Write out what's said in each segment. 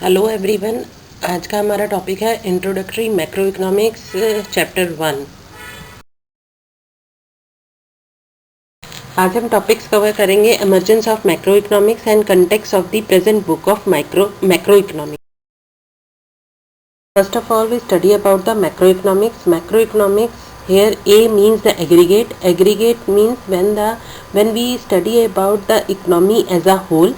Hello everyone. आज का हमारा टॉपिक है इंट्रोडक्टरी मैक्रो इकोनॉमिक्स चैप्टर 1। आज हम टॉपिक्स कवर करेंगे emergence of macro economics and context of the present book of macro economics. First of all, we study about the macroeconomics. Macroeconomics here A means the aggregate. Aggregate means when we study about the economy as a whole.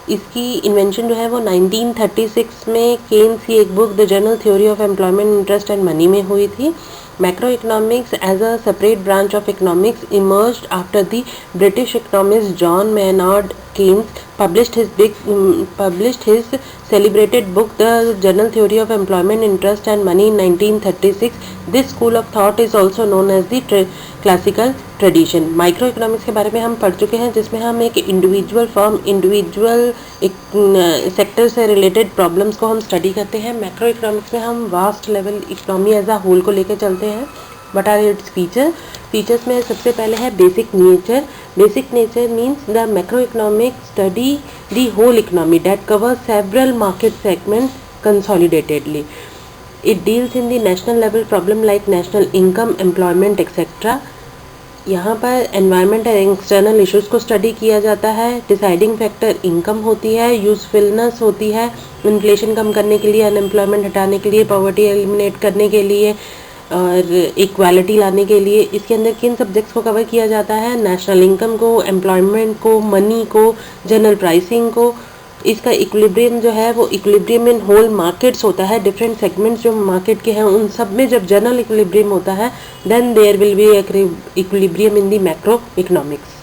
इसकी invention जो है वो 1936 में Keynes की एक book the general theory of employment interest and money में हुई थी। Macro economics as a separate branch of economics emerged after the British economist John Maynard Keynes published his celebrated book The General Theory of Employment, Interest and Money in 1936. This school of thought is also known as the classical tradition. Micro economics के बारे में हम पढ़ चुके हैं, जिसमें हम एक इंडिविजुअल फर्म, इंडिविजुअल सेक्टर से रिलेटेड प्रॉब्लम्स को हम स्टडी करते हैं। मैक्रो इकोनॉमिक्स में हम vast level economy as a whole को लेकर चलते हैं। What are its फीचर्स में सबसे पहले है basic nature. Basic nature means the macro economic study the whole economy that covers several market segments consolidatedly. It deals in the national level problem like national income, employment etcetera. यहाँ पर environment and external issues को study किया जाता है। Deciding factor income होती है, usefulness होती है, इन्फ्लेशन कम करने के लिए, अनएम्प्लॉयमेंट हटाने के लिए, पॉवर्टी एलिमिनेट करने के लिए और इक्वालिटी लाने के लिए। इसके अंदर किन सब्जेक्ट्स को कवर किया जाता है? नेशनल इनकम को, एम्प्लॉयमेंट को, मनी को, जनरल प्राइसिंग को। इसका इक्विलिब्रियम जो है वो इक्विलिब्रियम इन होल मार्केट्स होता है। डिफरेंट सेगमेंट्स जो मार्केट के हैं उन सब में जब जनरल इक्विलिब्रियम होता है then there will be equilibrium in the macro economics.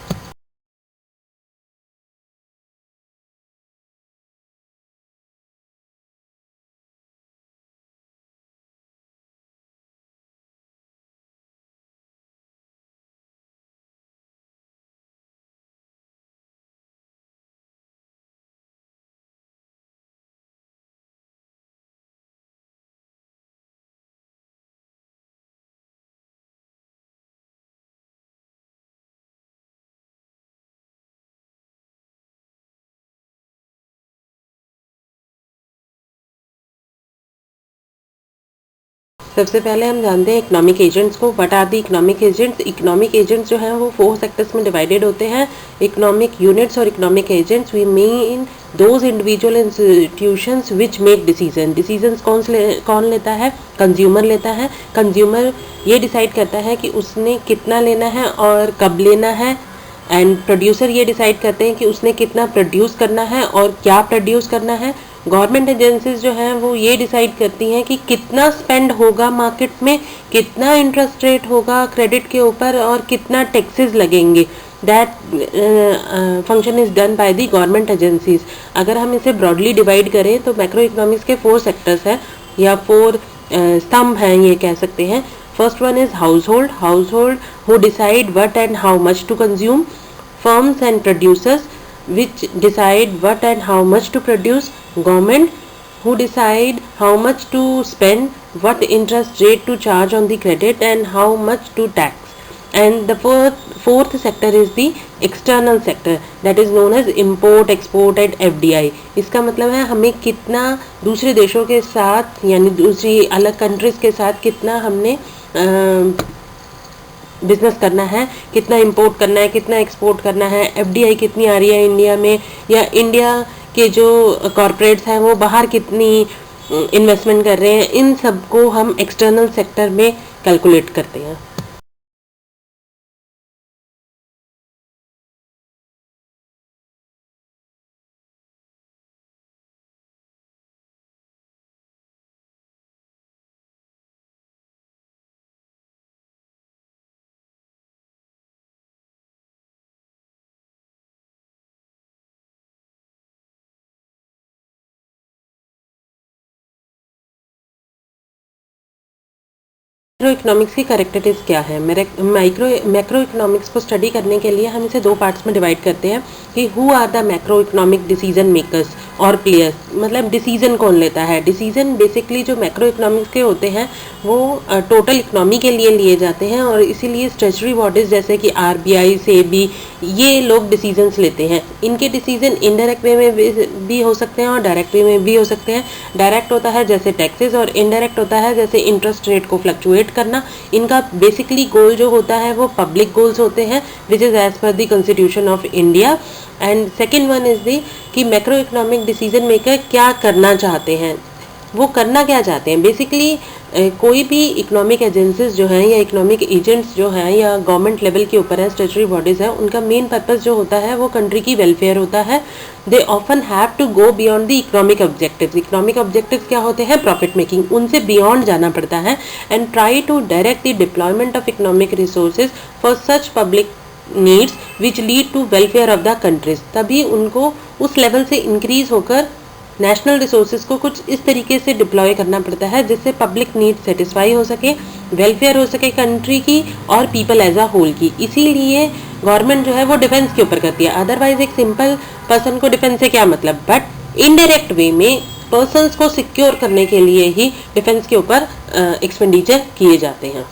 सबसे पहले हम जानते हैं इकोनॉमिक एजेंट्स को। What are the economic agents? Economic agents जो हैं वो 4 सेक्टर्स में डिवाइडेड होते हैं। इकोनॉमिक यूनिट्स और economic agents we mean those individual institutions which make decisions कौन लेता है? कंज्यूमर लेता है। कंज्यूमर ये डिसाइड करता है कि उसने कितना लेना है और कब लेना है। एंड प्रोड्यूसर ये डिसाइड करते हैं कि उसने कितना प्रोड्यूस करना है और क्या प्रोड्यूस करना है। गवर्नमेंट एजेंसीज जो हैं वो ये डिसाइड करती हैं कि कितना स्पेंड होगा मार्केट में, कितना इंटरेस्ट रेट होगा क्रेडिट के ऊपर और कितना टैक्सेस लगेंगे। That function is done by the government agencies. अगर हम इसे ब्रॉडली डिवाइड करें तो मैक्रो इकोनॉमिक्स के 4 सेक्टर्स हैं या 4 स्तंभ हैं ये कह सकते हैं। First one is household who decide what and how much to consume. Firms and producers which decide what and how much to produce. Government who decide how much to spend, what interest rate to charge on the credit and how much to tax. And the fourth sector is the external sector that is known as import, export and FDI. इसका मतलब है हमें कितना दूसरे देशों के साथ यानी दूसरी अलग कंट्रीज के साथ कितना हमने बिजनेस करना है, कितना इंपोर्ट करना है, कितना एक्सपोर्ट करना है, एफडीआई कितनी आ रही है इंडिया में, या इंडिया के जो कॉरपोरेट्स हैं वो बाहर कितनी इन्वेस्टमेंट कर रहे हैं। इन सब को हम एक्सटर्नल सेक्टर में कैलकुलेट करते हैं। मैक्रो इकोनॉमिक्स की कैरेक्टरिस्टिक्स क्या है? मैक्रो इकोनॉमिक्स को स्टडी करने के लिए हम इसे 2 पार्ट्स में डिवाइड करते हैं कि who are the macro economic decision makers और प्लेयर्स। मतलब डिसीजन कौन लेता है? डिसीजन बेसिकली जो मैक्रो इकोनॉमिक्स के होते हैं वो टोटल इकोनॉमी के लिए लिए जाते हैं और इसीलिए स्टैट्यूटरी बॉडीज जैसे कि आरबीआई, सेबी ये लोग डिसीजंस लेते हैं। इनके डिसीजन इनडायरेक्ट वे में भी हो सकते हैं और डायरेक्ट वे में भी हो सकते हैं। डायरेक्ट होता है जैसे टैक्सेस और इनडायरेक्ट होता है जैसे इंटरेस्ट रेट को फ्लक्चुएट करना। इनका बेसिकली गोल जो होता है वो पब्लिक गोल्स होते हैं which is as per the constitution of India. And second one is the कि मैक्रो इकोनॉमिक डिसीजन मेकर क्या करना चाहते हैं, वो करना क्या चाहते हैं। बेसिकली कोई भी इकोनॉमिक एजेंसीज जो हैं या इकोनॉमिक एजेंट्स जो हैं या गवर्नमेंट लेवल के ऊपर है, स्टेचुटरी बॉडीज़ हैं, उनका मेन पर्पस जो होता है वो कंट्री की वेलफेयर होता है। They often have to go beyond the economic objectives. Economic objectives क्या होते हैं? Profit making. उनसे बियॉन्ड जाना पड़ता है and try to direct the deployment of economic resources for such public needs which lead to welfare of the countries. तभी उनको उस लेवल से इंक्रीज होकर नेशनल रिसोर्सेज को कुछ इस तरीके से डिप्लॉय करना पड़ता है जिससे पब्लिक नीड सेटिस्फाई हो सके, वेलफेयर हो सके कंट्री की और पीपल एज अ होल की। इसीलिए गवर्नमेंट जो है वो डिफेंस के ऊपर करती है। अदरवाइज एक सिंपल पर्सन को डिफेंस से क्या मतलब, बट इनडायरेक्ट वे में पर्सन्स को सिक्योर करने के लिए ही डिफेंस के ऊपर एक्सपेंडिचर किए जाते हैं।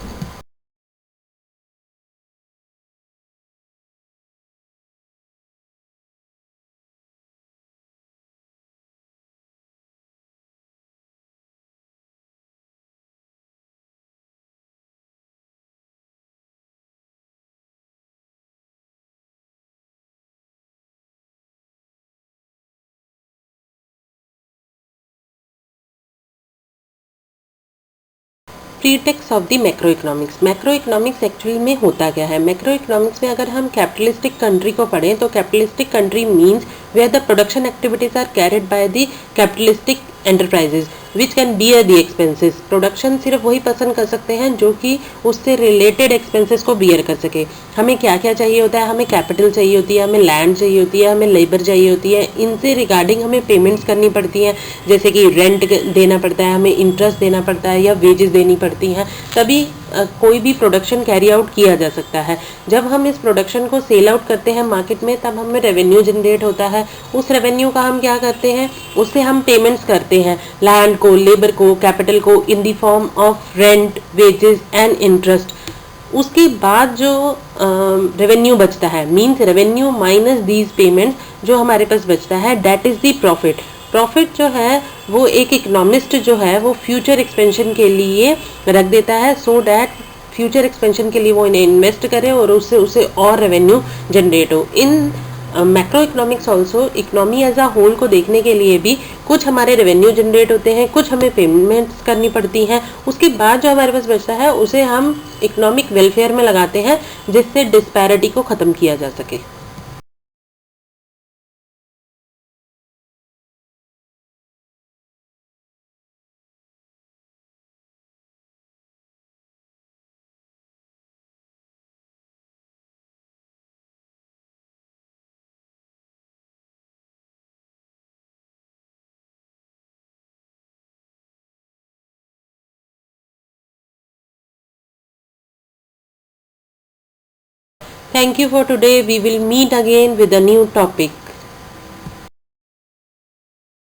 Pretext of the macro economics. Macro economics actually में होता क्या है? मैक्रो इकोनॉमिक्स में अगर हम कैपिटलिस्टिक कंट्री को पढ़ें तो capitalistic country means where the production activities are carried by the capitalistic enterprises which can bear the expenses. Production सिर्फ वही पसंद कर सकते हैं जो कि उससे रिलेटेड एक्सपेंसेस को बियर कर सके। हमें क्या क्या चाहिए होता है? हमें कैपिटल चाहिए होती है, हमें लैंड चाहिए होती है, हमें लेबर चाहिए होती है। इनसे रिगार्डिंग हमें पेमेंट्स करनी पड़ती हैं, जैसे कि रेंट देना पड़ता है, हमें इंटरेस्ट देना पड़ता है या वेजेस देनी पड़ती हैं। तभी कोई भी प्रोडक्शन कैरी आउट किया जा सकता है। जब हम इस प्रोडक्शन को सेल आउट करते हैं मार्केट में तब हमें रेवेन्यू जनरेट होता है। उस रेवेन्यू का हम क्या करते हैं? उससे हम पेमेंट्स करते हैं लैंड को, लेबर को, कैपिटल को in the form of rent, wages and interest. उसके बाद जो रेवेन्यू बचता है means revenue minus these payments जो हमारे पास बचता है that is the profit. Profit जो है वो एक इकोनॉमिस्ट जो है वो फ्यूचर एक्सपेंशन के लिए रख देता है सो डैट फ्यूचर एक्सपेंशन के लिए वो इन्हें इन्वेस्ट करे और उससे उसे और रेवेन्यू जनरेट हो। In macro economics also economy as a whole को देखने के लिए भी कुछ हमारे रेवेन्यू जनरेट होते हैं, कुछ हमें पेमेंट्स करनी पड़ती हैं। उसके बाद जो हमारे पास बचता है उसे हम इकोनॉमिक वेलफेयर में लगाते हैं जिससे डिस्पैरिटी को ख़त्म किया जा सके। Thank you for today. We will meet again with a new topic.